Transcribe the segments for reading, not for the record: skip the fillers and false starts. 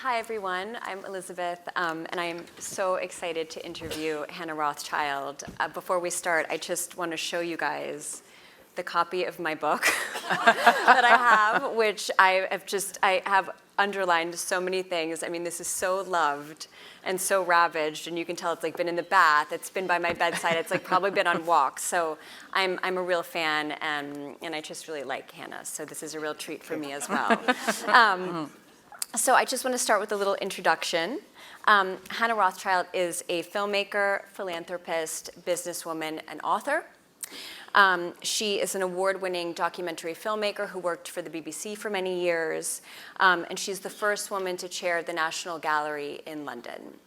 Hi, everyone. I'm Elizabeth, and I am so excited to interview Hannah Rothschild. Before we start, I just want to show you guys the copy of my book that I have, which I have underlined so many things. I mean, this is so loved and so ravaged, and you can tell it's like been in the bath. It's been by my bedside. It's like probably been on walks. So I'm a real fan, and I just really like Hannah. So this is a real treat for me as well. So I just want to start with a little introduction. Hannah Rothschild is a filmmaker, philanthropist, businesswoman, and author. She is an award-winning documentary filmmaker who worked for the BBC for many years, and she's the first woman to chair the National Gallery in London.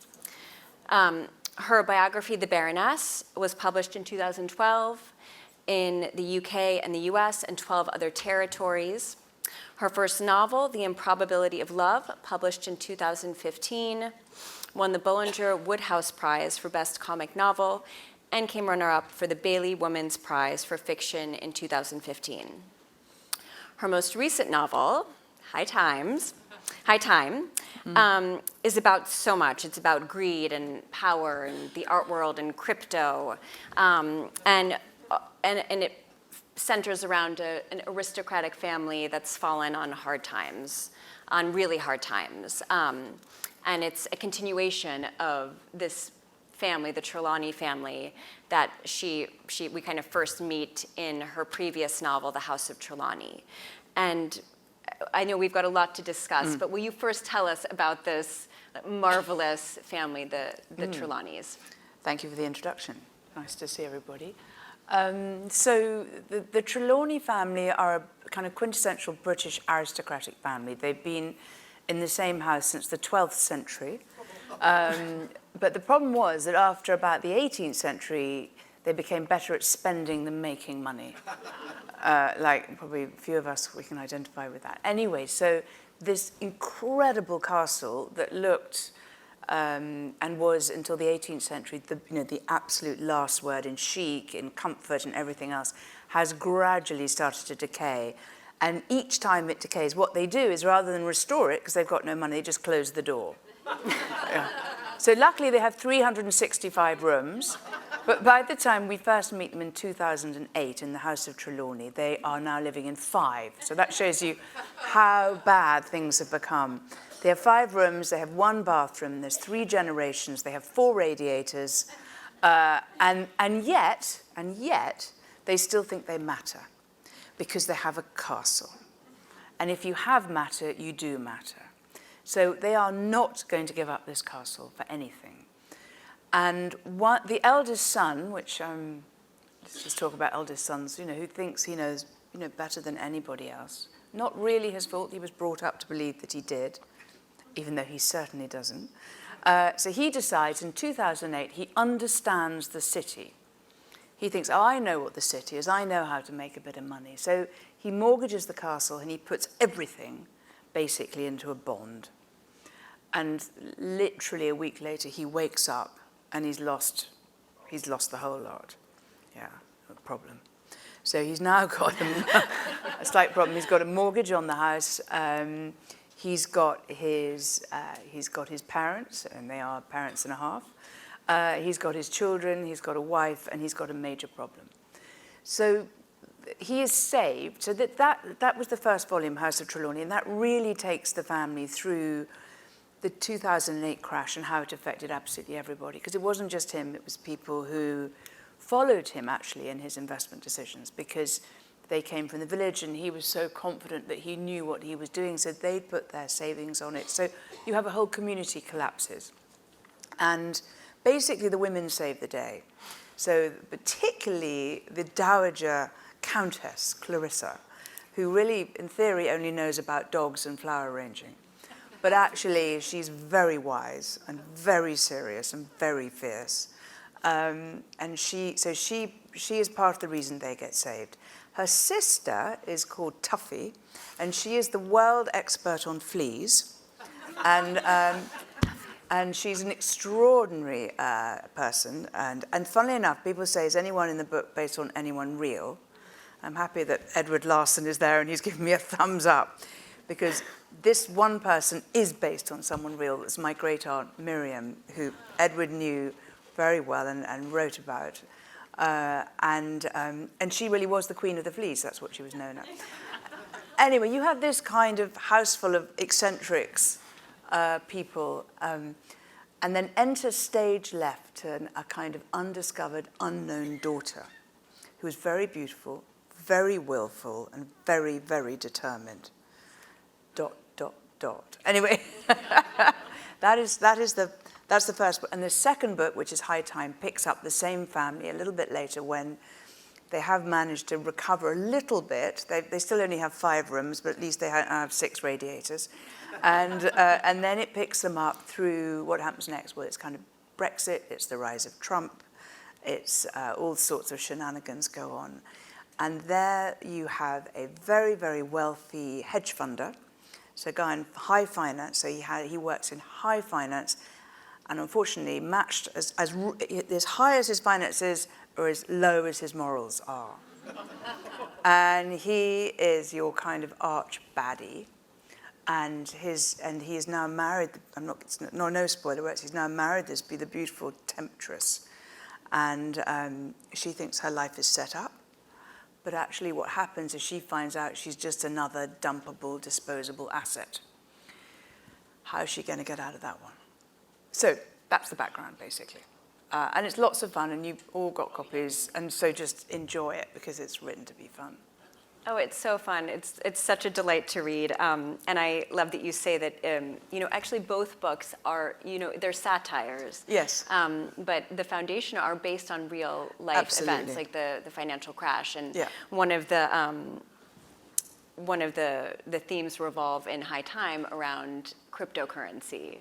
Her biography, The Baroness, was published in 2012 in the UK and the US and 12 other territories. Her first novel, The Improbability of Love, published in 2015, won the Bollinger Woodhouse Prize for Best Comic Novel and came runner-up for the Bailey Women's Prize for Fiction in 2015. Her most recent novel, High Time, is about so much. It's about greed and power and the art world and crypto, and it centers around an aristocratic family that's fallen on hard times, on really hard times. And it's a continuation of this family, the Trelawney family, that we kind of first meet in her previous novel, The House of Trelawney. And I know we've got a lot to discuss, but will you first tell us about this marvelous family, the Trelawneys? Thank you for the introduction. Nice to see everybody. So the Trelawney family are a kind of quintessential British aristocratic family. They've been in the same house since the 12th century. But the problem was that after about the 18th century, they became better at spending than making money. Like probably a few of us, we can identify with that. Anyway, so this incredible castle that looked and was, until the 18th century, the absolute last word in chic, in comfort and everything else, has gradually started to decay. And each time it decays, what they do is rather than restore it, because they've got no money, they just close the door. Yeah. So luckily they have 365 rooms, but by the time we first meet them in 2008 in the House of Trelawney, they are now living in 5. So that shows you how bad things have become. They have 5 rooms, they have 1 bathroom, there's 3 generations, they have 4 radiators, and yet, they still think they matter, because they have a castle. And if you have matter, you do matter. So they are not going to give up this castle for anything. And the eldest son, which let's just talk about eldest sons, who thinks he knows, better than anybody else. Not really his fault. He was brought up to believe that he did, even though he certainly doesn't. So he decides in 2008 he understands the city. He thinks, oh, I know what the city is. I know how to make a bit of money. So he mortgages the castle and he puts everything basically into a bond. And literally a week later, he wakes up and he's lost the whole lot. Yeah, a problem. So he's now got a slight problem. He's got a mortgage on the house. He's got his parents, and they are parents and a half. He's got his children, he's got a wife, and he's got a major problem. So he is saved. So that was the first volume, House of Trelawney, and that really takes the family through the 2008 crash and how it affected absolutely everybody. Because it wasn't just him, it was people who followed him actually in his investment decisions, because they came from the village and he was so confident that he knew what he was doing, so they put their savings on it. So you have a whole community collapses. And basically the women save the day. So particularly the Dowager Countess, Clarissa, who really, in theory, only knows about dogs and flower arranging. But actually, she's very wise and very serious and very fierce. And she is part of the reason they get saved. Her sister is called Tuffy, and she is the world expert on fleas. And she's an extraordinary person. And funnily enough, people say, is anyone in the book based on anyone real? I'm happy that Edward Larson is there and he's given me a thumbs up. because this one person is based on someone real. It's my great aunt Miriam, who Edward knew very well and wrote about. And she really was the Queen of the Fleas. That's what she was known as. Anyway, you have this kind of house full of eccentrics, people, and then enter stage left a kind of undiscovered, unknown daughter who is very beautiful, very willful, and very, very determined. ... Anyway, that's the first book. And the second book, which is High Time, picks up the same family a little bit later when they have managed to recover a little bit. They still only have 5 rooms, but at least they have 6 radiators. And then it picks them up through what happens next. Well, it's kind of Brexit, it's the rise of Trump, it's all sorts of shenanigans go on. And there you have a very, very wealthy hedge funder. So a guy in high finance, so he works in high finance, and unfortunately matched as high as his finances or as low as his morals are. And he is your kind of arch baddie. And he is now married, no spoiler words, he's now married this the beautiful temptress. And she thinks her life is set up. But actually what happens is she finds out she's just another dumpable, disposable asset. How is she going to get out of that one? So that's the background, basically. And it's lots of fun, and you've all got copies, and so just enjoy it because it's written to be fun. Oh, it's so fun. It's such a delight to read. And I love that you say that, actually both books are, they're satires. Yes. But the foundation are based on real life events, like the financial crash. And one of the themes revolve in High Time around cryptocurrency.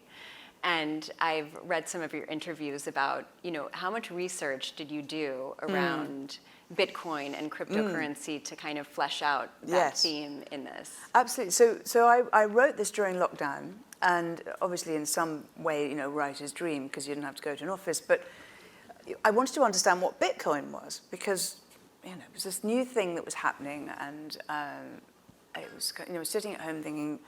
And I've read some of your interviews about, how much research did you do around Bitcoin and cryptocurrency to kind of flesh out that theme in this? Absolutely. So I wrote this during lockdown, and obviously in some way, writer's dream, because you didn't have to go to an office, but I wanted to understand what Bitcoin was, because it was this new thing that was happening, and it was, sitting at home thinking,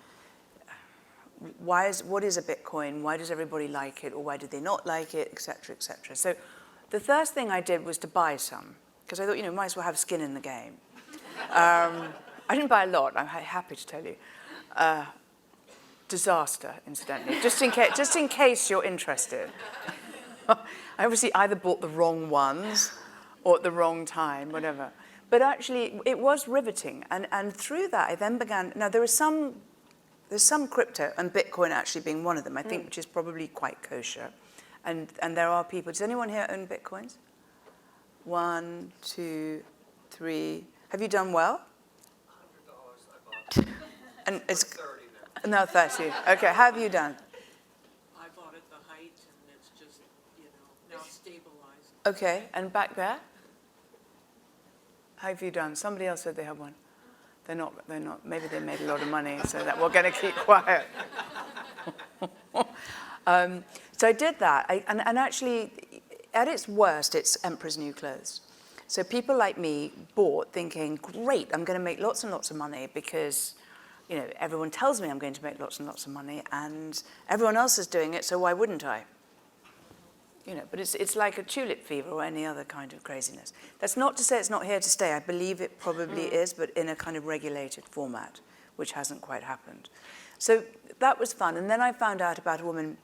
what is a Bitcoin? Why does everybody like it, or why do they not like it, et cetera, et cetera. So the first thing I did was to buy some, because I thought, might as well have skin in the game. I didn't buy a lot, I'm happy to tell you. Disaster, incidentally, just in case you're interested. I obviously either bought the wrong ones or at the wrong time, whatever. But actually, it was riveting, and through that, I then began. Now, there's some crypto, and Bitcoin actually being one of them, I think, which is probably quite kosher. And there are people. Does anyone here own Bitcoins? 1, 2, 3. Have you done well? $100 I bought. And it's 30 now. No, 30. Okay, how have you done? I bought at the height, and it's just, now stabilized. Okay, and back there? How have you done? Somebody else said they have one. They're not. Maybe they made a lot of money, so that we're going to keep quiet. So I did that, and actually, at its worst, it's Emperor's New Clothes. So people like me bought thinking, great, I'm going to make lots and lots of money because, everyone tells me I'm going to make lots and lots of money, and everyone else is doing it, so why wouldn't I? But it's like a tulip fever or any other kind of craziness. That's not to say it's not here to stay. I believe it probably is, but in a kind of regulated format, which hasn't quite happened. So that was fun. And then I found out about a woman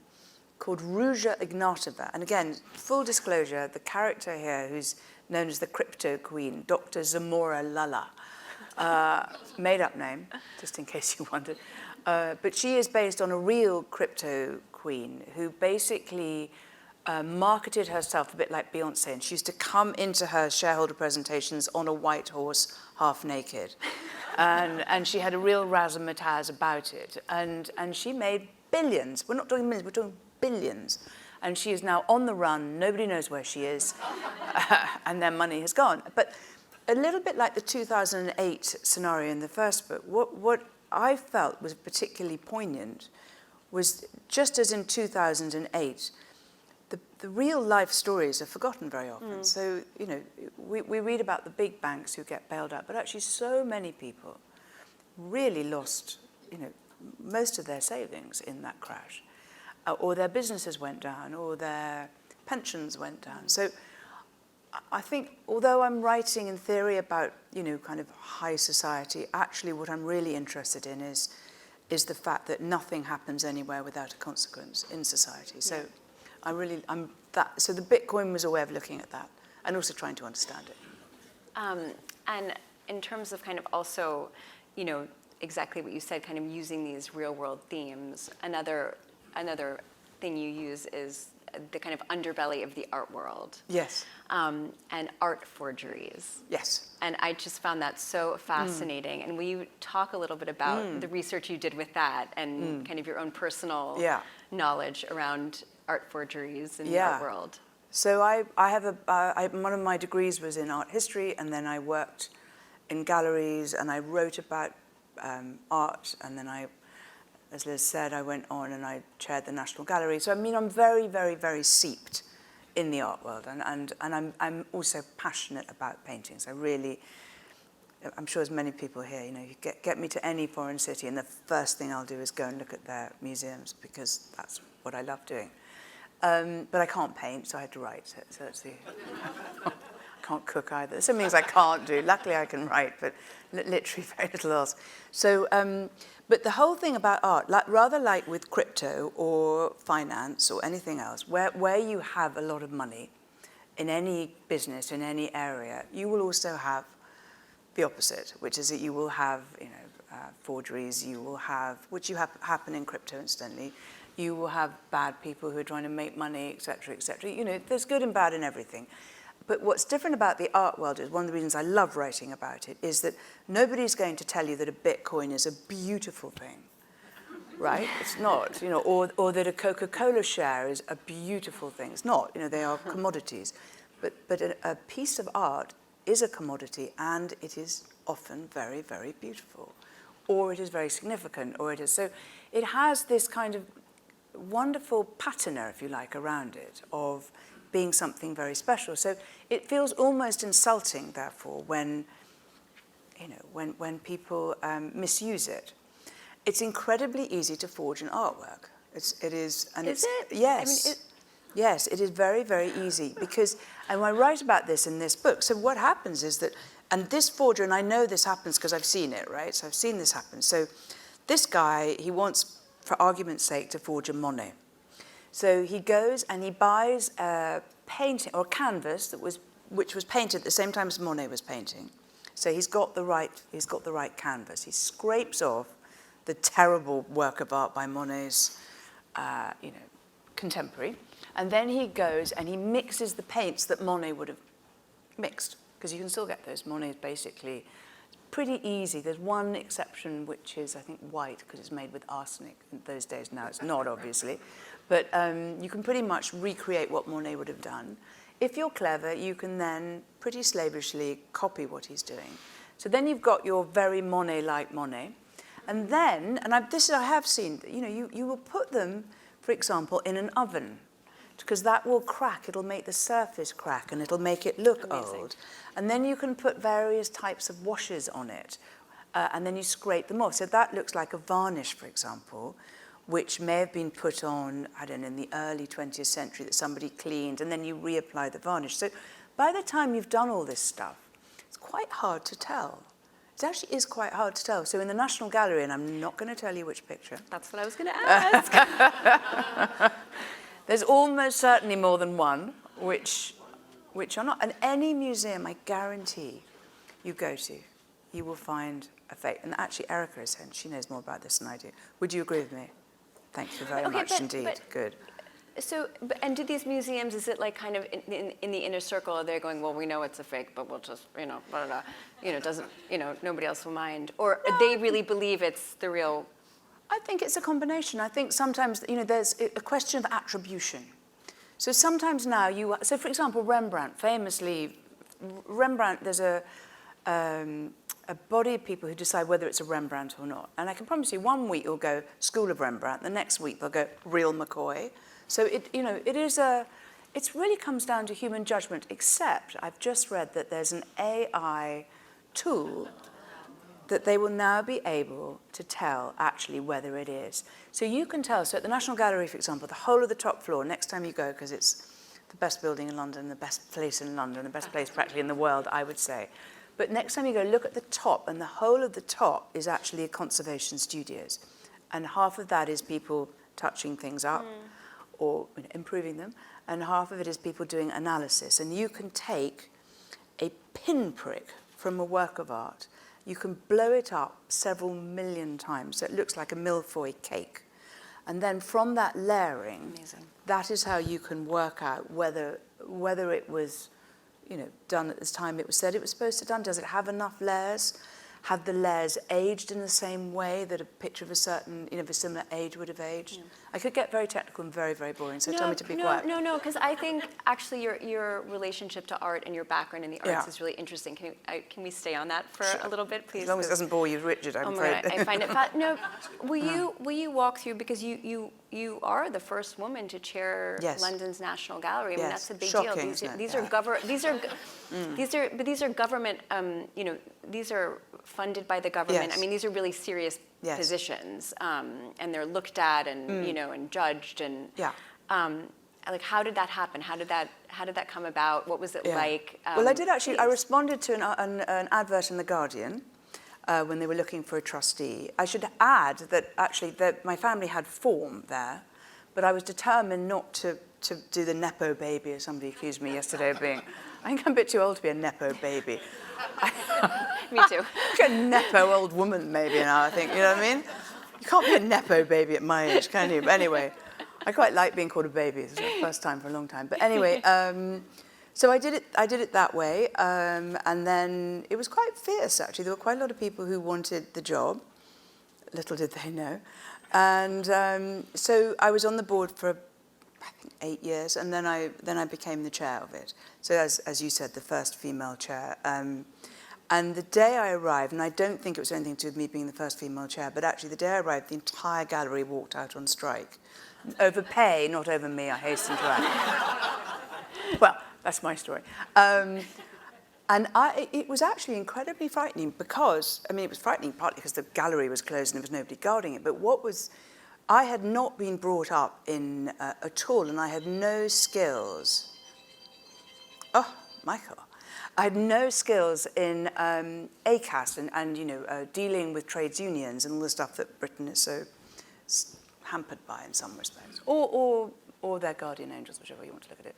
called Ruja Ignatova. And again, full disclosure, the character here, who's known as the crypto queen, Dr. Zamora Lala, made-up name, just in case you wondered. But she is based on a real crypto queen who basically marketed herself a bit like Beyonce, and she used to come into her shareholder presentations on a white horse, half naked. And she had a real razzmatazz about it. And she made billions. We're not talking millions, we're talking billions. And she is now on the run. Nobody knows where she is. And their money has gone. But a little bit like the 2008 scenario in the first book, what I felt was particularly poignant was just as in 2008, the real life stories are forgotten very often. So, we read about the big banks who get bailed out, but actually so many people really lost, most of their savings in that crash, or their businesses went down, or their pensions went down. So I think, although I'm writing in theory about, kind of high society, actually what I'm really interested in is the fact that nothing happens anywhere without a consequence in society. So so the Bitcoin was a way of looking at that and also trying to understand it. And in terms of kind of also, exactly what you said, kind of using these real world themes, another thing you use is the kind of underbelly of the art world. Yes. And art forgeries. Yes. And I just found that so fascinating. And will you talk a little bit about the research you did with that and kind of your own personal knowledge around art forgeries in the art world? So I have one of my degrees was in art history, and then I worked in galleries, and I wrote about art, and then as Liz said, I went on and I chaired the National Gallery. So I mean, I'm very, very, very seeped in the art world, and I'm also passionate about paintings. I'm sure as many people here, you get me to any foreign city, and the first thing I'll do is go and look at their museums, because that's what I love doing. But I can't paint, so I had to write. So that's I can't cook either. There's some things I can't do. Luckily, I can write, but literally very little else. So, but the whole thing about art, rather like with crypto or finance or anything else, where you have a lot of money in any business, in any area, you will also have the opposite, which is that you will have, forgeries. You will have, which happen in crypto, incidentally. You will have bad people who are trying to make money, et cetera, et cetera. There's good and bad in everything. But what's different about the art world is, one of the reasons I love writing about it, is that nobody's going to tell you that a Bitcoin is a beautiful thing, right? It's not, or that a Coca-Cola share is a beautiful thing. It's not, they are commodities. But a piece of art is a commodity, and it is often very, very beautiful, or it is very significant, or it is. So it has this kind of wonderful patina, if you like, around it, of being something very special. So it feels almost insulting, therefore, when people misuse it. It's incredibly easy to forge an artwork. It is. Is it? Yes. I mean, yes, it is very, very easy, because, and I write about this in this book. So what happens is that, and this forger, and I know this happens because I've seen it, right? So I've seen this happen. So this guy, he wants, for argument's sake, to forge a Monet. So he goes and he buys a painting or a canvas which was painted at the same time as Monet was painting. So he's got the right canvas. He scrapes off the terrible work of art by Monet's contemporary, and then he goes and he mixes the paints that Monet would have mixed, because you can still get those. Monet is basically pretty easy. There's one exception, which is, I think, white, because it's made with arsenic in those days. Now it's not, obviously. But you can pretty much recreate what Monet would have done. If you're clever, you can then pretty slavishly copy what he's doing. So then you've got your very Monet-like Monet. And then, and I have seen, you will put them, for example, in an oven, because that will crack. It'll make the surface crack, and it'll make it look old. And then you can put various types of washes on it, and then you scrape them off. So that looks like a varnish, for example, which may have been put on, I don't know, in the early 20th century, that somebody cleaned, and then you reapply the varnish. So by the time you've done all this stuff, it's quite hard to tell. It actually is quite hard to tell. So in the National Gallery, and I'm not going to tell you which picture. That's what I was going to ask. There's almost certainly more than one, which are not. And any museum, I guarantee, you go to, you will find a fake. And actually, Erica is here, and she knows more about this than I do. Would you agree with me? Thank you very much indeed. Good. So, and do these museums, is it like kind of in the inner circle, they're going, well, we know it's a fake, but we'll just, blah, blah, blah, doesn't, nobody else will mind? Or they really believe it's the real? I think it's a combination. I think sometimes, there's a question of attribution. So sometimes now so for example, Rembrandt, famously, there's a body of people who decide whether it's a Rembrandt or not. And I can promise you, one week you'll go School of Rembrandt, the next week they'll go Real McCoy. So it really comes down to human judgment, except I've just read that there's an AI tool that they will now be able to tell actually whether it is. So you can tell, so at the National Gallery, for example, the whole of the top floor, next time you go, because it's the best building in London, the best place in London, the best place practically in the world, I would say. But next time you go, look at the top, and the whole of the top is actually conservation studios. And half of that is people touching things up or improving them, and half of it is people doing analysis. And you can take a pinprick from a work of art, you can blow it up several million times, so it looks like a millefeuille cake. And then from that layering, Amazing. that is how you can work out whether it was, done at this time it was said it was supposed to be done. Does it have enough layers? Have the layers aged in the same way that a picture of a certain, of a similar age would have aged? Yeah. I could get very technical and very, very boring, so tell me to be quiet. No, because I think actually your relationship to art and your background in the arts is really interesting. Can we stay on that for a little bit, please? As long as it doesn't bore you, Richard, I'm afraid. I find it no. Will you walk through, because you are the first woman to chair London's National Gallery. I mean, that's a big Shocking, deal. These are government. These are funded by the government. Yes. I mean, these are really serious positions, and they're looked at and and judged and. Yeah. Like, how did that happen? How did that come about? What was it like? Well, I did actually. I responded to an advert in The Guardian when they were looking for a trustee. I should add that actually my family had form there, but I was determined not to do the nepo baby, as somebody accused me yesterday of being. I think I'm a bit too old to be a nepo baby. Me too. I'm a nepo old woman maybe now, I think. You know what I mean? You can't be a nepo baby at my age, can you? But anyway, I quite like being called a baby. It's the first time for a long time. But anyway, so I did it that way, and then it was quite fierce, actually. There were quite a lot of people who wanted the job. Little did they know. And so I was on the board for, I think, 8 years, and then I became the chair of it. So as you said, the first female chair. And the day I arrived, and I don't think it was anything to do with me being the first female chair, but actually the day I arrived, the entire gallery walked out on strike. Over pay, not over me, I hasten to add. Well, that's my story. And it was actually incredibly frightening because, it was frightening partly because the gallery was closed and there was nobody guarding it, but I had not been brought up in at all, and I had no skills. Oh, Michael. I had no skills in ACAS and dealing with trades unions and all the stuff that Britain is so hampered by in some respects, or their guardian angels, whichever you want to look at it.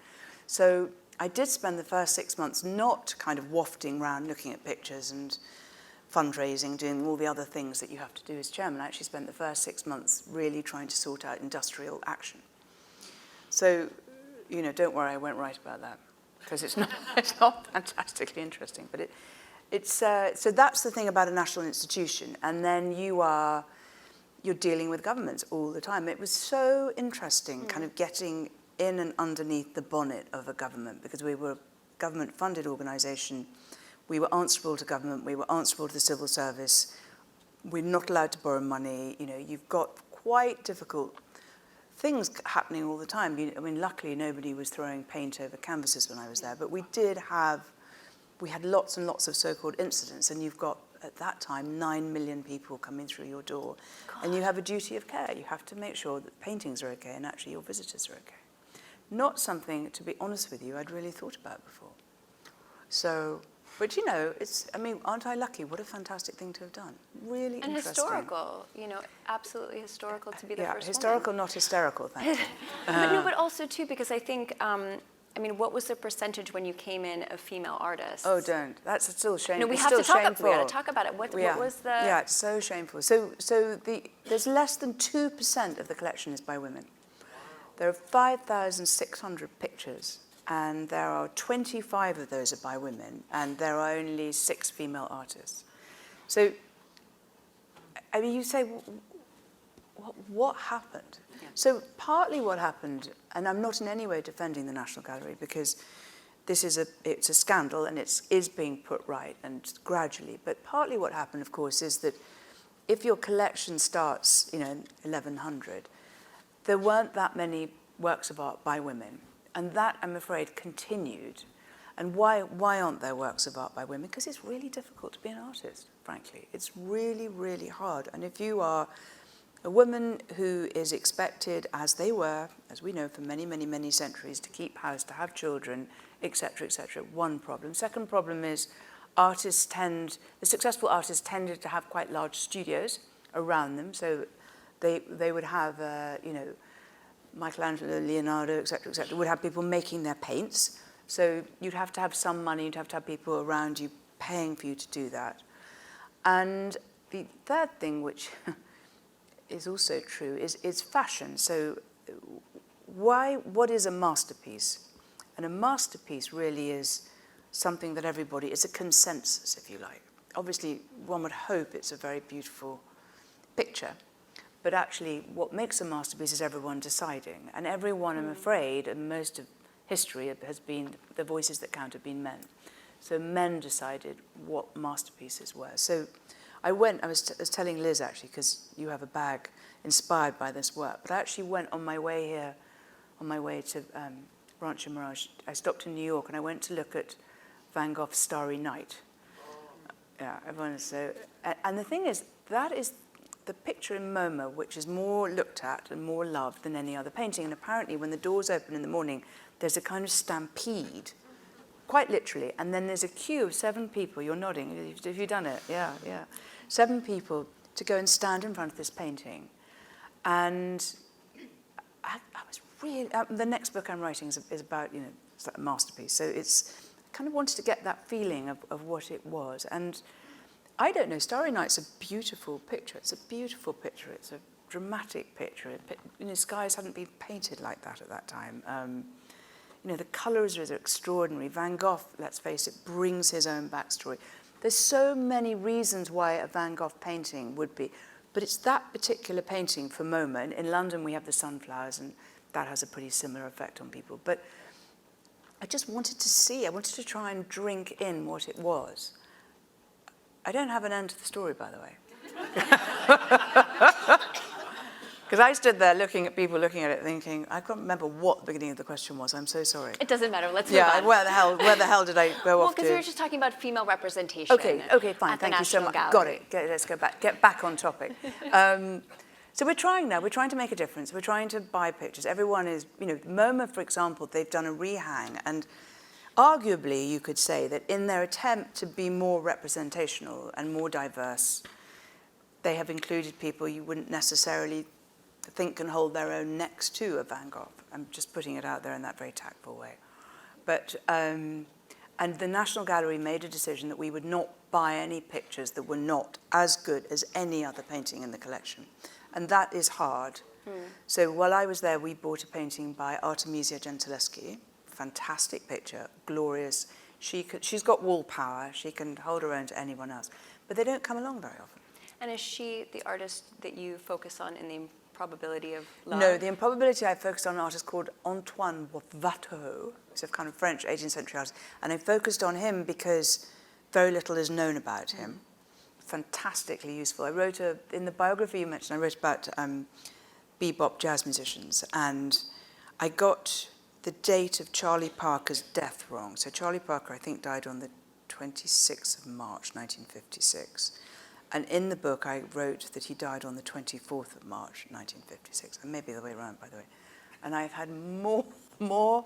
So I did spend the first 6 months not kind of wafting around looking at pictures and fundraising, doing all the other things that you have to do as chairman. I actually spent the first 6 months really trying to sort out industrial action. So, don't worry, I won't write about that because it's not fantastically interesting. But it's so that's the thing about a national institution, and then you're dealing with governments all the time. It was so interesting, kind of getting in and underneath the bonnet of a government, because we were a government-funded organisation. We were answerable to government. We were answerable to the civil service. We're not allowed to borrow money. You've got quite difficult things happening all the time. Luckily, nobody was throwing paint over canvases when I was there, but we had lots and lots of so-called incidents, and you've got, at that time, 9 million people coming through your door. God. And you have a duty of care. You have to make sure that paintings are okay and actually your visitors are okay. Not something, to be honest with you, I'd really thought about before. So, but aren't I lucky? What a fantastic thing to have done. Really and interesting. And historical, absolutely historical to be the first historical, woman. Not hysterical, thank you. But also, too, because I think, what was the percentage when you came in of female artists? Oh, don't. That's still shameful. No, we have to talk about it. What was the... Yeah, it's so shameful. So there's less than 2% of the collection is by women. There are 5,600 pictures, and there are 25 of those are by women, and there are only 6 female artists. So, you say, what happened? Yeah. So partly what happened, and I'm not in any way defending the National Gallery, because it's a scandal and it is being put right, and gradually. But partly what happened, of course, is that if your collection starts, in 1100, there weren't that many works of art by women. And that, I'm afraid, continued. And why aren't there works of art by women? Because it's really difficult to be an artist, frankly. It's really, really hard. And if you are a woman who is expected, as they were, as we know, for many, many, many centuries, to keep house, to have children, etc., one problem. Second problem is the successful artists tended to have quite large studios around them. So they would have, Michelangelo, Leonardo, etc., would have people making their paints. So you'd have to have some money, you'd have to have people around you paying for you to do that. And the third thing, which is also true, is fashion. So what is a masterpiece? And a masterpiece really is something that everybody, it's a consensus, if you like. Obviously, one would hope it's a very beautiful picture, but actually what makes a masterpiece is everyone deciding. And everyone, I'm afraid, and most of history has been, the voices that count have been men. So men decided what masterpieces were. So I was telling Liz, actually, because you have a bag inspired by this work, but I actually went on my way here, on my way to Rancho Mirage. I stopped in New York and I went to look at Van Gogh's Starry Night. Yeah, everyone is so... And the thing is, that is the picture in MoMA, which is more looked at and more loved than any other painting. And apparently, when the doors open in the morning, there's a kind of stampede, quite literally. And then there's a queue of 7 people. You're nodding. Have you done it? Yeah. 7 people to go and stand in front of this painting. And I was really... the next book I'm writing is about, it's like a masterpiece. So it's... I kind of wanted to get that feeling of what it was. And I don't know, Starry Night's a beautiful picture. It's a beautiful picture. It's a dramatic picture. Skies hadn't been painted like that at that time. The colours are extraordinary. Van Gogh, let's face it, brings his own backstory. There's so many reasons why a Van Gogh painting would be, but it's that particular painting for MoMA. In London, we have the sunflowers, and that has a pretty similar effect on people. But I just wanted to see, I wanted to try and drink in what it was. I don't have an end to the story, by the way. Because I stood there looking at people looking at it thinking, I can't remember what the beginning of the question was. I'm so sorry. It doesn't matter. Let's move on. Where the hell did I go off to? Well, because we were just talking about female representation. Okay, fine. At the Thank you so National much. Gallery. Got it. Let's go back. Get back on topic. So we're trying now. We're trying to make a difference. We're trying to buy pictures. Everyone is, MoMA, for example, they've done a rehang. And arguably, you could say that in their attempt to be more representational and more diverse, they have included people you wouldn't necessarily think can hold their own next to a Van Gogh. I'm just putting it out there in that very tactful way. But, and the National Gallery made a decision that we would not buy any pictures that were not as good as any other painting in the collection. And that is hard. So while I was there, we bought a painting by Artemisia Gentileschi. Fantastic picture, glorious. She's got wall power. She can hold her own to anyone else. But they don't come along very often. And is she the artist that you focus on in the Improbability of Love? No, the Improbability I focused on an artist called Antoine Watteau. He's a kind of French 18th century artist. And I focused on him because very little is known about him. Fantastically useful. I wrote in the biography you mentioned, I wrote about bebop jazz musicians. And I got the date of Charlie Parker's death wrong. So Charlie Parker, I think, died on the 26th of March, 1956. And in the book, I wrote that he died on the 24th of March, 1956. And maybe the way around, by the way. And I've had more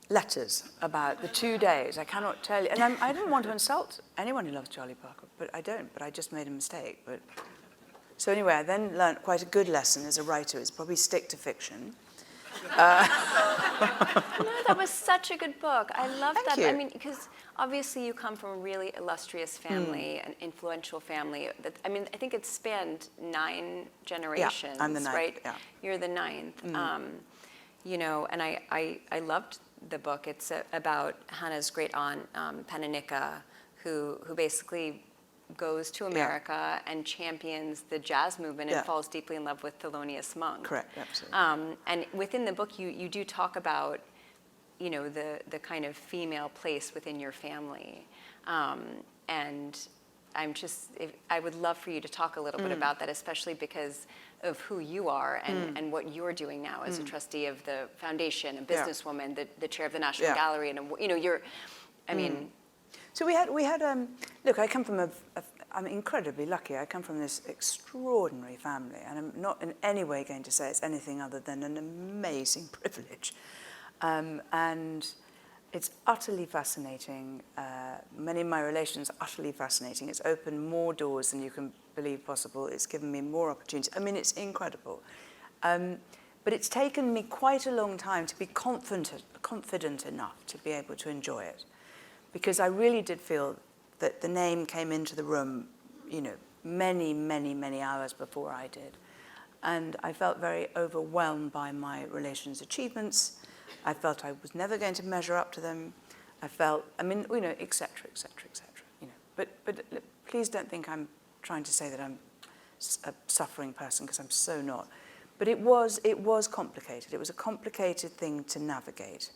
letters about the 2 days. I cannot tell you. And I didn't want to insult anyone who loves Charlie Parker, but I don't. But I just made a mistake. But so anyway, I then learned quite a good lesson as a writer is probably stick to fiction. No, that was such a good book. I love that. you. I mean, because obviously you come from a really illustrious family, an influential family. I think it's spanned 9 generations. I'm the 9th, right? yeah. You're the 9th. And I loved the book. It's about Hannah's great aunt, Pananica, who basically goes to America and champions the jazz movement and falls deeply in love with Thelonious Monk. Correct, absolutely. And within the book, you do talk about, the kind of female place within your family. And I would love for you to talk a little bit about that, especially because of who you are and what you're doing now as a trustee of the foundation, a businesswoman, the chair of the National Gallery, and So we had look, I come from I'm incredibly lucky. I come from this extraordinary family, and I'm not in any way going to say it's anything other than an amazing privilege. And it's utterly fascinating. Many of my relations are utterly fascinating. It's opened more doors than you can believe possible. It's given me more opportunities. I mean, it's incredible. But it's taken me quite a long time to be confident enough to be able to enjoy it. Because I really did feel that the name came into the room, many, many, many hours before I did. And I felt very overwhelmed by my relations' achievements. I felt I was never going to measure up to them. I felt, et cetera, et cetera, et cetera. But please don't think I'm trying to say that I'm a suffering person, because I'm so not. But it was complicated. It was a complicated thing to navigate.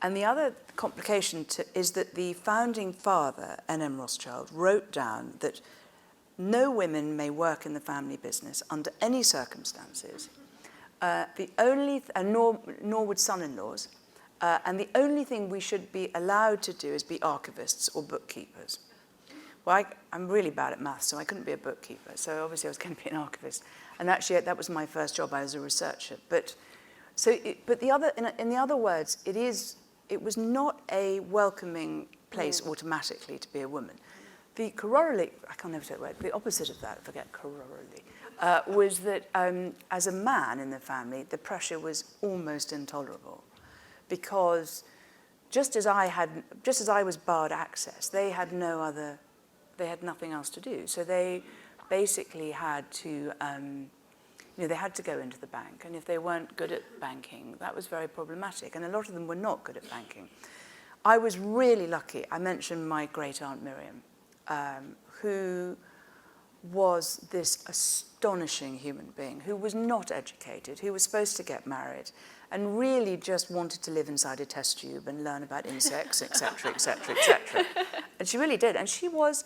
And the other complication is that the founding father, N.M. Rothschild, wrote down that no women may work in the family business under any circumstances. Nor would son-in-laws. And the only thing we should be allowed to do is be archivists or bookkeepers. Well, I'm really bad at maths, so I couldn't be a bookkeeper. So obviously I was going to be an archivist. And actually, that was my first job. I was a researcher. In the other words, it was not a welcoming place automatically to be a woman. The corollary, I can't never say the word, the opposite of that, I forget corollary, was that as a man in the family, the pressure was almost intolerable, because just as I was barred access, they had nothing else to do. So they basically had to, they had to go into the bank, and if they weren't good at banking, that was very problematic, and a lot of them were not good at banking. I was really lucky. I mentioned my great-aunt Miriam, who was this astonishing human being, who was not educated, who was supposed to get married, and really just wanted to live inside a test tube and learn about insects, et cetera, et cetera, et cetera. And she really did. And she would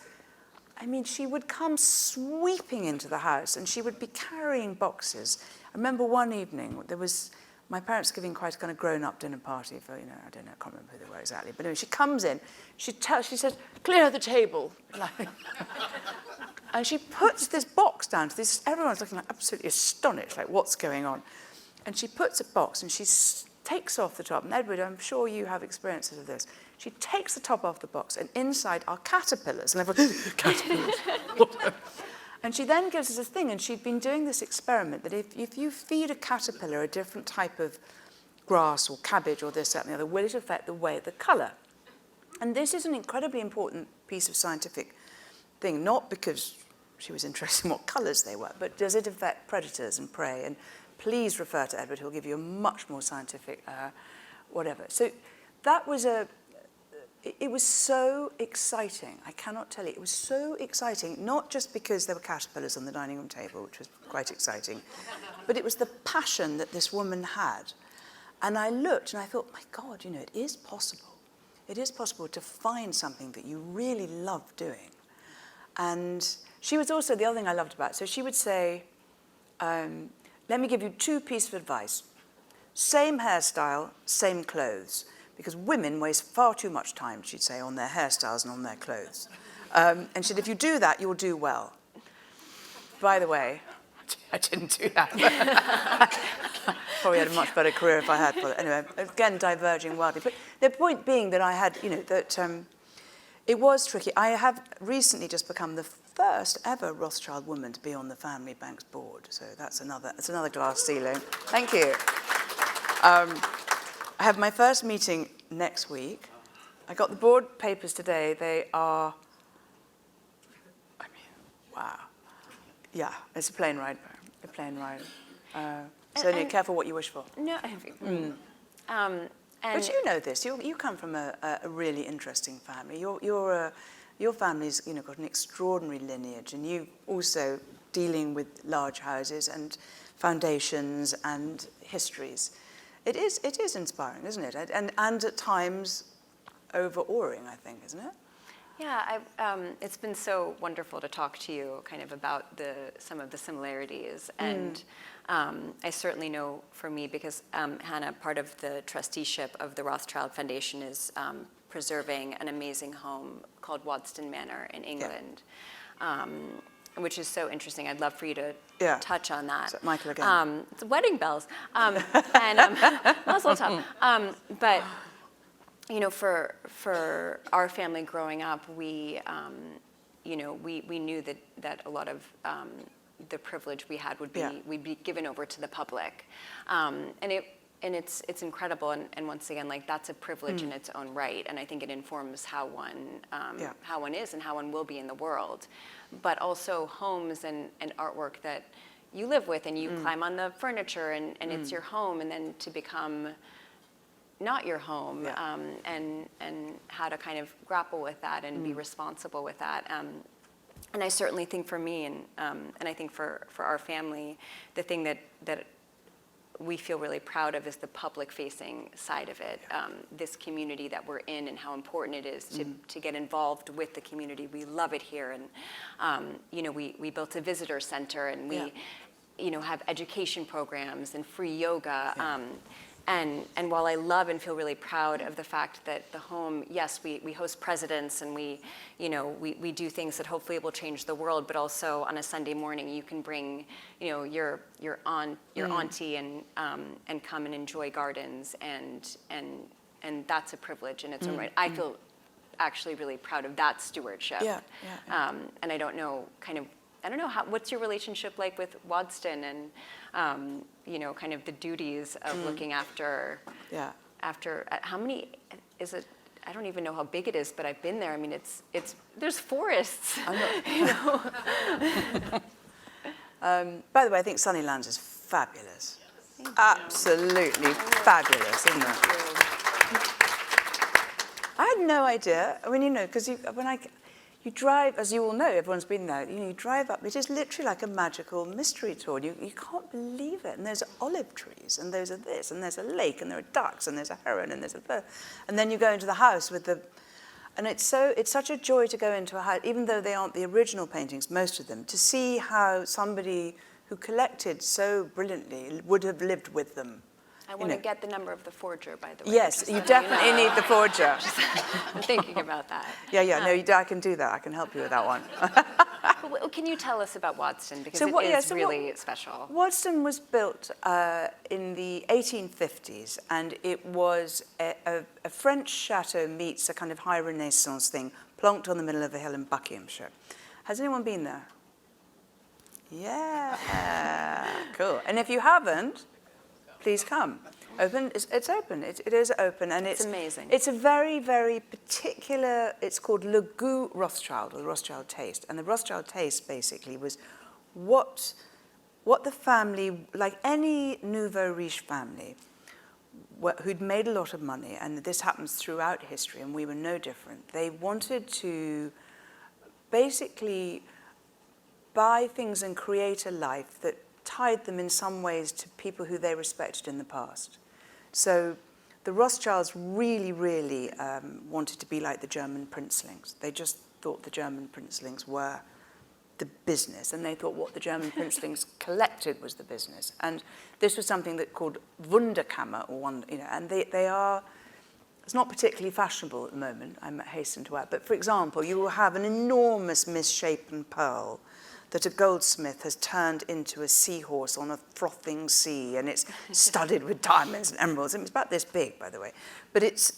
come sweeping into the house, and she would be carrying boxes. I remember one evening, my parents giving quite a kind of grown-up dinner party for, I don't know, I can't remember who they were exactly. But anyway, she comes in, she says, "Clear the table." And she puts this box down to this, everyone's looking like absolutely astonished, like, what's going on? And she puts a box, and she takes off the top. And Edward, I'm sure you have experiences of this. She takes the top off the box, and inside are caterpillars. And everyone, caterpillars. And she then gives us a thing, and she'd been doing this experiment that if you feed a caterpillar a different type of grass or cabbage or this, that, and the other, will it affect the colour? And this is an incredibly important piece of scientific thing, not because she was interested in what colours they were, but does it affect predators and prey? And please refer to Edward, who'll give you a much more scientific whatever. So that was it was so exciting. I cannot tell you. It was so exciting, not just because there were caterpillars on the dining room table, which was quite exciting, but it was the passion that this woman had. And I looked and I thought, my God, it is possible. It is possible to find something that you really love doing. And she was also, the other thing I loved about it, so she would say, let me give you 2 pieces of advice. Same hairstyle, same clothes. Because women waste far too much time, she'd say, on their hairstyles and on their clothes. And she said, if you do that, you'll do well. By the way, I didn't do that. Probably had a much better career if I had. But anyway, again, diverging wildly. But the point being that I had, that it was tricky. I have recently just become the first ever Rothschild woman to be on the family bank's board. So that's another glass ceiling. Thank you. I have my first meeting next week. I got the board papers today. They are, wow. Yeah, it's a plane ride. So Careful what you wish for. No. But you know this. You come from a really interesting family. Your family's got an extraordinary lineage, and you also dealing with large houses and foundations and histories. It is inspiring, isn't it? And at times overawing, I think, isn't it? Yeah, it's been so wonderful to talk to you kind of about some of the similarities. And I certainly know for me, because Hannah, part of the trusteeship of the Rothschild Foundation is preserving an amazing home called Waddesdon Manor in England, which is so interesting. I'd love for you to touch on that. So Michael again. It's wedding bells. And Mazel tov. But you know, for our family growing up, we knew that a lot of the privilege we had would be given over to the public, and it's incredible. And once again, like, that's a privilege in its own right, and I think it informs how one is and how one will be in the world. But also homes and artwork that you live with, and you climb on the furniture, and it's your home, and then to become not your home, and how to kind of grapple with that and be responsible with that. And I certainly think for me, and I think for our family, the thing that we feel really proud of is the public-facing side of it. This community that we're in, and how important it is to get involved with the community. We love it here, and we built a visitor center, and we have education programs and free yoga. And while I love and feel really proud of the fact that the home, yes, we host presidents, and we do things that hopefully will change the world, but also on a Sunday morning you can bring your auntie and come and enjoy gardens, and that's a privilege in its own right. I feel actually really proud of that stewardship. And I don't know what's your relationship like with Waddesdon, and kind of the duties of looking after. How many is it? I don't even know how big it is, but I've been there. I mean, there's forests. By the way, I think Sunnylands is fabulous. Absolutely fabulous, isn't it? I had no idea. I mean, because you drive, as you all know, everyone's been there, you drive up, it is literally like a magical mystery tour. You can't believe it. And there's olive trees, and there's this, and there's a lake, and there are ducks, and there's a heron, and there's a bird. And then you go into the house and it's such a joy to go into a house, even though they aren't the original paintings, most of them, to see how somebody who collected so brilliantly would have lived with them. I want to get the number of the forger, by the way. Yes, you definitely need the forger. I'm thinking about that. No, I can do that. I can help you with that one. Can you tell us about Waddesdon? Because it is really special. Waddesdon was built in the 1850s, and it was a French chateau meets a kind of high Renaissance thing, plonked on the middle of a hill in Buckinghamshire. Has anyone been there? Yeah, cool. And if you haven't, please come. Open. It's open. It is open, and it's amazing. It's a very, very particular. It's called Le Goût Rothschild, or the Rothschild taste. And the Rothschild taste basically was what the family, like any nouveau riche family, who'd made a lot of money, and this happens throughout history, and we were no different. They wanted to basically buy things and create a life that tied them in some ways to people who they respected in the past. So the Rothschilds really, really wanted to be like the German princelings. They just thought the German princelings were the business, and they thought what the German princelings collected was the business. And this was something that called Wunderkammer, and they are, it's not particularly fashionable at the moment, I hasten to add, but for example, you will have an enormous misshapen pearl that a goldsmith has turned into a seahorse on a frothing sea, and it's studded with diamonds and emeralds. And it's about this big, by the way. But it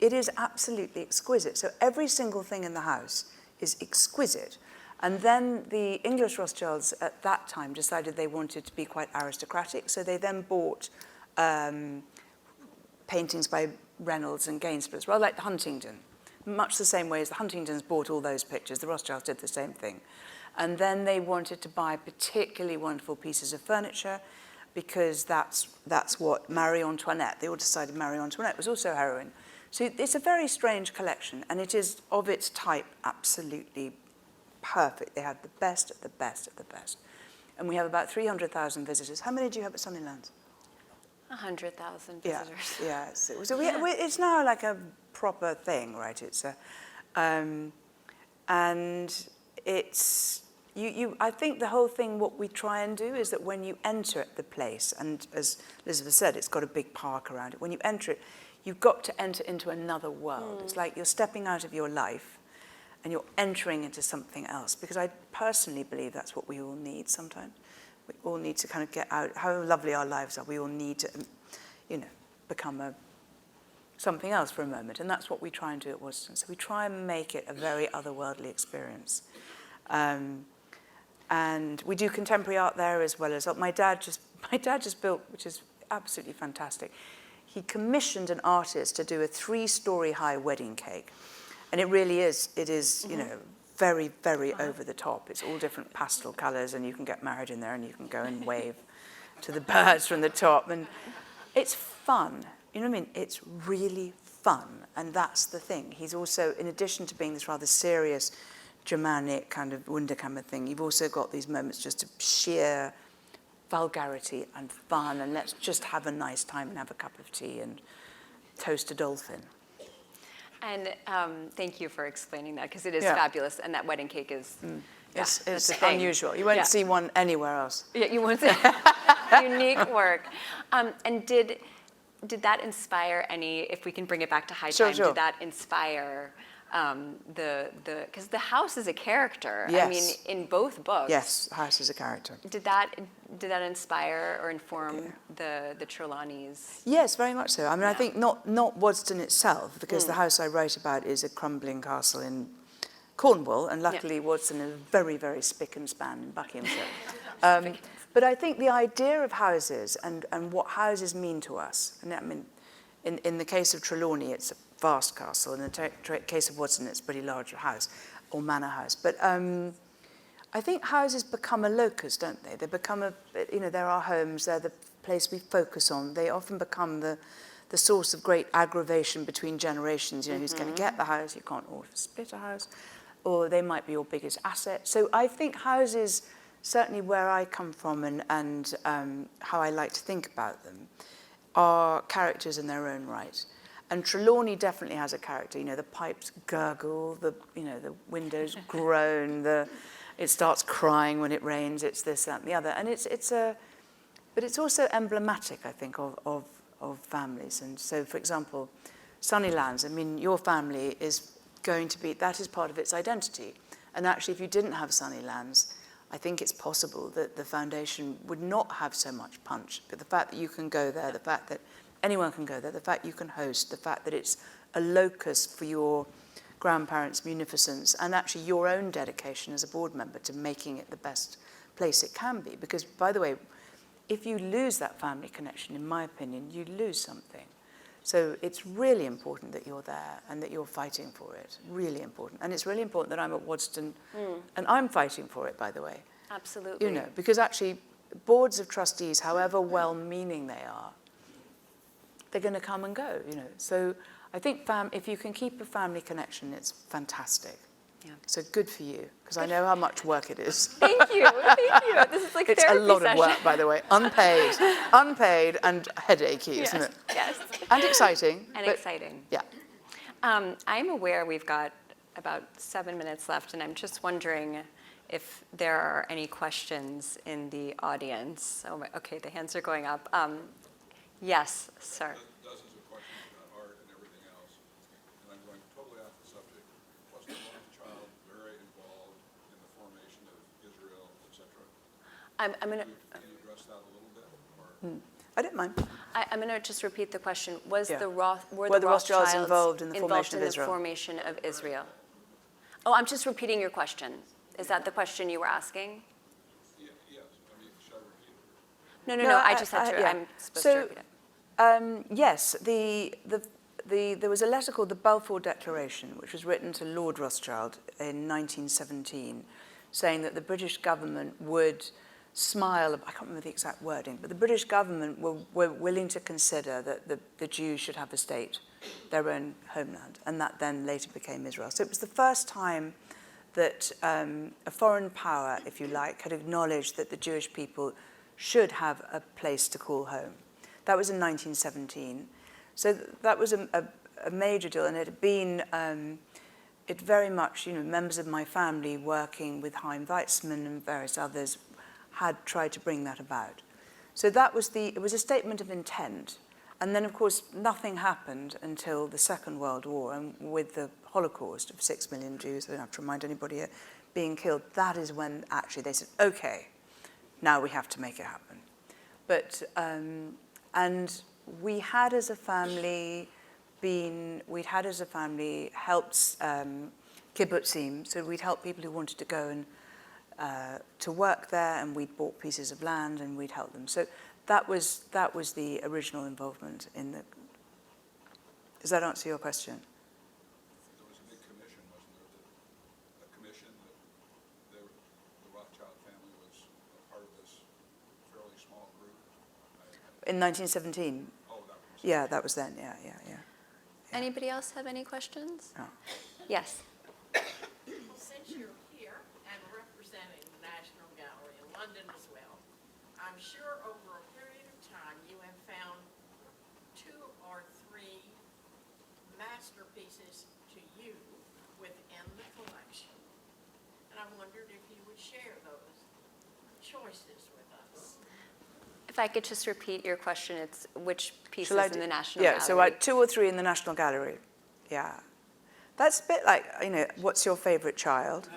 is absolutely exquisite. So every single thing in the house is exquisite. And then the English Rothschilds at that time decided they wanted to be quite aristocratic, so they then bought paintings by Reynolds and Gainsboroughs, rather like the Huntington, much the same way as the Huntingtons bought all those pictures. The Rothschilds did the same thing. And then they wanted to buy particularly wonderful pieces of furniture, because that's what Marie Antoinette, they all decided Marie Antoinette was also a heroine. So it's a very strange collection, and it is of its type absolutely perfect. They had the best of the best of the best. And we have about 300,000 visitors. How many do you have at Sunnylands? 100,000 visitors. Yeah. So it's now like a proper thing, right? It's And I think the whole thing, what we try and do is that when you enter the place, and as Elizabeth said, it's got a big park around it. When you enter it, you've got to enter into another world. It's like you're stepping out of your life and you're entering into something else. Because I personally believe that's what we all need sometimes. We all need to kind of get out, however lovely our lives are, we all need to, become something else for a moment. And that's what we try and do at Waddesdon. So we try and make it a very otherworldly experience. And we do contemporary art there as well as my dad just built, which is absolutely fantastic. He commissioned an artist to do a 3-story high wedding cake. And it really is, very, very over the top. It's all different pastel colors, and you can get married in there, and you can go and wave to the birds from the top. And it's fun. You know what I mean? It's really fun. And that's the thing. He's also, in addition to being this rather serious, Germanic kind of Wunderkammer thing, you've also got these moments just of sheer vulgarity and fun, and let's just have a nice time and have a cup of tea and toast a dolphin. And thank you for explaining that, because it is fabulous, and that wedding cake is It's unusual. You won't see one anywhere else. Yeah, you won't see unique work. And did that inspire any, if we can bring it back to high time, Sure. did that inspire because the house is a character. Yes. I mean, in both books. Yes, the house is a character. Did that inspire or inform the Trelawney's? Yes, very much so. I mean, I think not Waddesdon itself, because the house I write about is a crumbling castle in Cornwall, and luckily Waddesdon is very, very spick and span in Buckinghamshire. But I think the idea of houses and what houses mean to us, and I mean, in the case of Trelawney, it's a vast castle. In the case of Waddesdon, it's a pretty large house, or manor house. But I think houses become a locus, don't they? They become they're our homes, they're the place we focus on. They often become the source of great aggravation between generations. Who's going to get the house? You can't all split a house. Or they might be your biggest asset. So I think houses, certainly where I come from and how I like to think about them, are characters in their own right. And Trelawney definitely has a character. The pipes gurgle, the windows groan, it starts crying when it rains. It's this, that, and the other. And but it's also emblematic, I think, of families. And so, for example, Sunnylands. I mean, your family is going to be, that is part of its identity. And actually, if you didn't have Sunnylands, I think it's possible that the foundation would not have so much punch. But the fact that you can go there, the fact that anyone can go there, the fact you can host, the fact that it's a locus for your grandparents' munificence, and actually your own dedication as a board member to making it the best place it can be. Because, by the way, if you lose that family connection, in my opinion, you lose something. So it's really important that you're there and that you're fighting for it. Really important. And it's really important that I'm at Waddesdon and I'm fighting for it, by the way. Absolutely. Because actually boards of trustees, however well-meaning they are, they're going to come and go, So I think if you can keep a family connection, it's fantastic. Yeah. So good for you, because I know how much work it is. Thank you. This is like it's therapy a lot session. of work, by the way. Unpaid and headachy, isn't it? Yes. And exciting. Exciting. Yeah. I'm aware we've got about 7 minutes left, and I'm just wondering if there are any questions in the audience. Okay, the hands are going up. Yes, sir. Dozens of questions about art and everything else, and I'm going totally off the subject. Was the Rothschild very involved in the formation of Israel, etc.? I'm going to. Can you address that a little bit? Or? I don't mind. I'm going to just repeat the question. Were the the Rothschilds involved in the formation of Israel? Oh, I'm just repeating your question. Is that the question you were asking? Yes. I mean, should I repeat it? No. I just had to. Yeah. I'm supposed to repeat it. Yes, there was a letter called the Balfour Declaration, which was written to Lord Rothschild in 1917, saying that the British government would smile, I can't remember the exact wording, but the British government were willing to consider that the Jews should have a state, their own homeland, and that then later became Israel. So it was the first time that a foreign power, if you like, had acknowledged that the Jewish people should have a place to call home. That was in 1917. So that was a major deal, and it had been it very much, members of my family working with Chaim Weizmann and various others had tried to bring that about. So it was a statement of intent. And then, of course, nothing happened until the Second World War, and with the Holocaust of 6 million Jews, I don't have to remind anybody here, being killed, that is when actually they said, okay, now we have to make it happen. But, and we had as a family helped kibbutzim, so we'd help people who wanted to go and to work there, and we'd bought pieces of land and we'd help them. So that was the original involvement in the. Does that answer your question? There was a big commission, wasn't there? A commission that the Rothschild family was a part of this fairly small group. In 1917. Oh, that was. Yeah, that was then. Yeah. Anybody else have any questions? Oh. Yes. Well, since you're here and representing the National Gallery in London as well, I'm sure over a period of time you have found 2 or 3 masterpieces to you within the collection. And I wondered if you would share those choices with us. If I could just repeat your question, it's which pieces Shall I in the do- National Yeah, Gallery? so 2 or 3 in the National Gallery. Yeah. That's a bit like, what's your favorite child?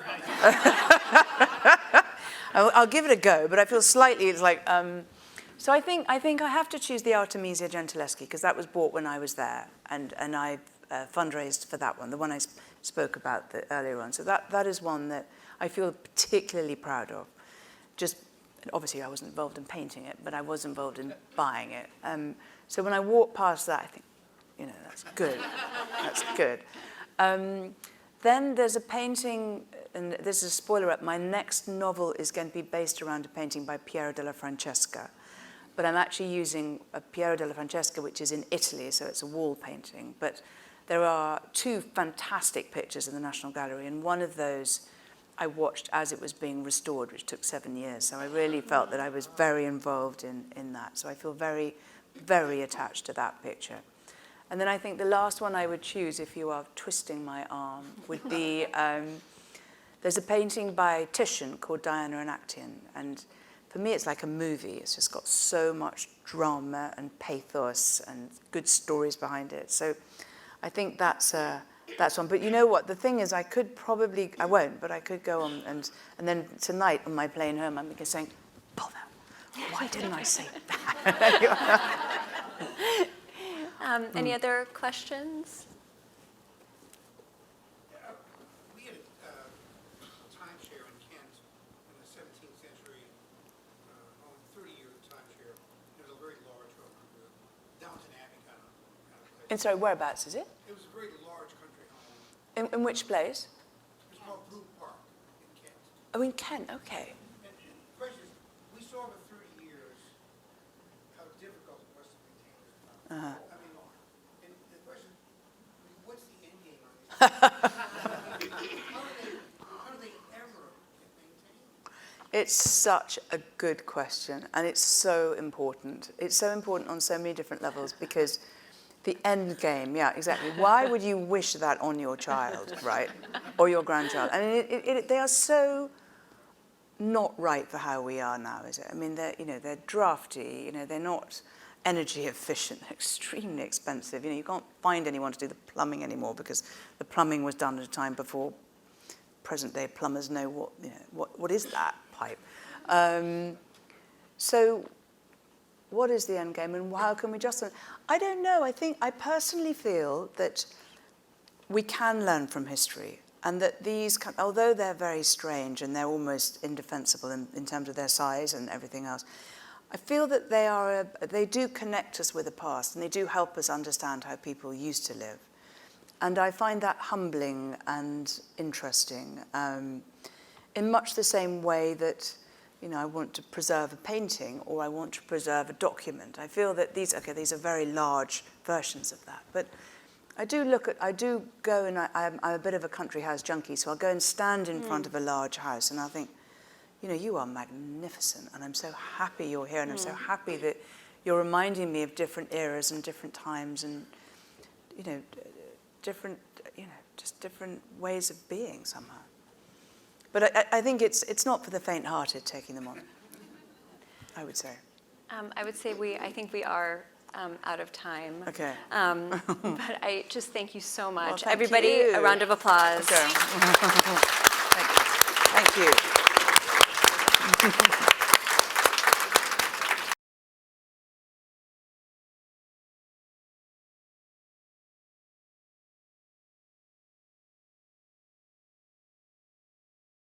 I'll give it a go, but I feel slightly, it's like, so I think I have to choose the Artemisia Gentileschi, because that was bought when I was there, and I fundraised for that one, the one I spoke about earlier on. So that is one that I feel particularly proud of. Just, obviously I wasn't involved in painting it, but I was involved in buying it. So when I walk past that, I think, that's good. That's good. Then there's a painting, and this is a spoiler up, my next novel is going to be based around a painting by Piero della Francesca. But I'm actually using a Piero della Francesca, which is in Italy, so it's a wall painting. But there are 2 fantastic pictures in the National Gallery, and one of those I watched as it was being restored, which took 7 years. So I really felt that I was very involved in that. So I feel very, very attached to that picture. And then I think the last one I would choose, if you are twisting my arm, would be, there's a painting by Titian called Diana and Actaeon. And for me, it's like a movie. It's just got so much drama and pathos and good stories behind it. So I think that's one. But you know what? The thing is, I won't, but I could go on. And then tonight on my plane home, I'm saying, bother, why didn't I say that? Any other questions? We had a timeshare in Kent in the 17th century, only 30-year timeshare. It was a very large home, Downton Abbey kind of place. And sorry, whereabouts is it? It was a very large country home. In which place? It was called Blue Park in Kent. Oh, in Kent, okay. And the question is, we saw over 30 years how difficult it was to maintain this house. Uh-huh. I mean, and the question, what's the end game on these? How do they ever get maintained? It's such a good question, and it's so important. It's so important on so many different levels, because the end game, yeah, exactly. Why would you wish that on your child, right? Or your grandchild? I mean, they are so not right for how we are now, is it? I mean, they're drafty, they're not energy efficient, they're extremely expensive. You can't find anyone to do the plumbing anymore, because the plumbing was done at a time before present-day plumbers know what is that pipe. So what is the end game, and how can we justify it? I don't know. I personally feel that we can learn from history, and that these, although they're very strange and they're almost indefensible in terms of their size and everything else, I feel that they do connect us with the past, and they do help us understand how people used to live. And I find that humbling and interesting, in much the same way that I want to preserve a painting, or I want to preserve a document. I feel that these are very large versions of that. But I do go, and I'm a bit of a country house junkie, so I'll go and stand in front of a large house, and I'll think, you are magnificent, and I'm so happy you're here, and I'm so happy that you're reminding me of different eras and different times, and different just different ways of being somehow. But I think it's not for the faint-hearted taking them on, I would say. I would say I think we are out of time. Okay. But I just thank you so much. Well, thank Everybody, you. a round of applause. Okay. Thank you.